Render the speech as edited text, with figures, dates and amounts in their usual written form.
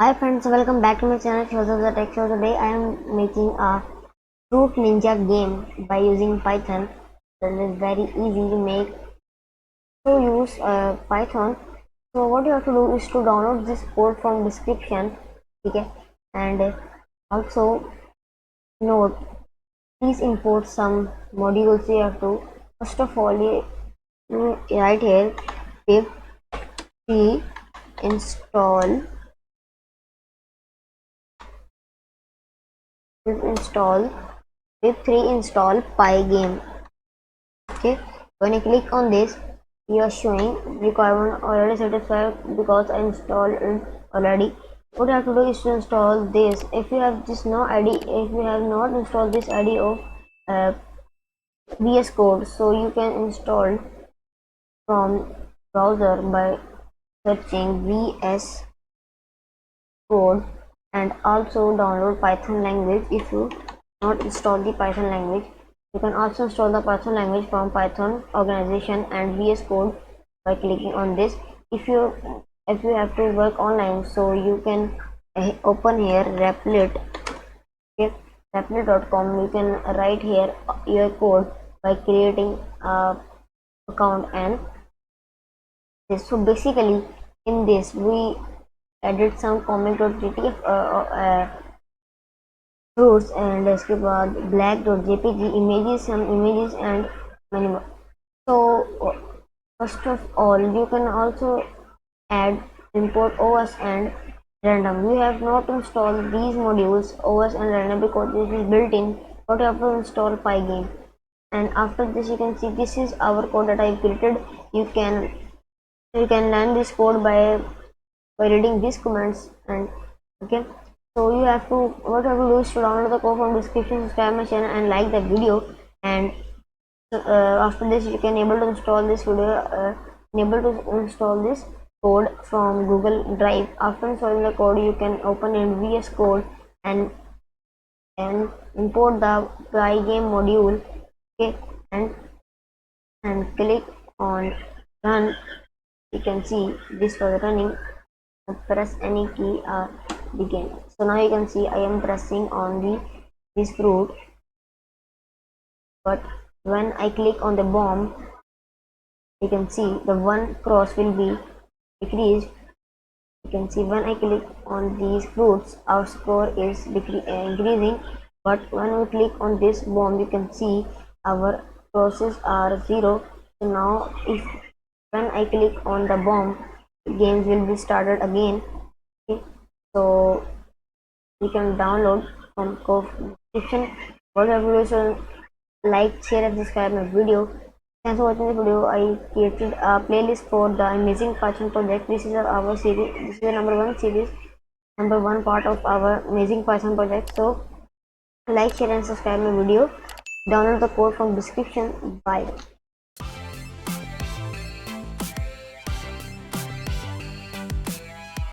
Hi friends, welcome back to my channel Shozab the Tech Show. Today I am making a Fruit Ninja game by using Python. It is very easy to make to use Python. So what you have to do is to download this code from description, okay? And also note, please import some modules. You have to first of all you write here pip install install pip3 install pygame. Okay, when I click on this, you are showing requirement already satisfied because I installed it already. What you have to do is to install this. If you have this no ID, if you have not installed this ID of uh, VS Code, so you can install from browser by searching VS Code, and also download Python language. If you not install the Python language, you can also install the Python language from Python organization and VS Code by clicking on this. If you have to work online, so you can open here Replit, okay, replit.com. You can write here your code by creating a account and this. So basically, in this we added some comic.jpg fruits and इसके बाद black.jpg images, some images and many more. So first of all, you can also add import OS and random. You have not installed these modules OS and random because this is built in, but you have to install pygame. And after this, you can see this is our code that I created. You can learn this code by reading these commands. And okay, so what you have to do is to download the code from description, subscribe my channel and like the video. And after this you can able to install this video able to install this code from Google Drive. After installing the code, you can open in VS Code and import the pygame module, okay, and click on run. You can see this was running. Press any key begin. So now you can see I am pressing on this fruit, but when I click on the bomb, you can see the one cross will be decreased. You can see when I click on these fruits, our score is increasing, but when we click on this bomb, you can see our crosses are 0. So now if when I click on the bomb, the games will be started again. Okay, so you can download from description. What you have to do is like, share and subscribe my video. Thanks for watching the video. I created a playlist for the amazing Python project. This is our series. This is the number one series, number one part of our amazing Python project. So like, share and subscribe my video. Download the code from description. Bye.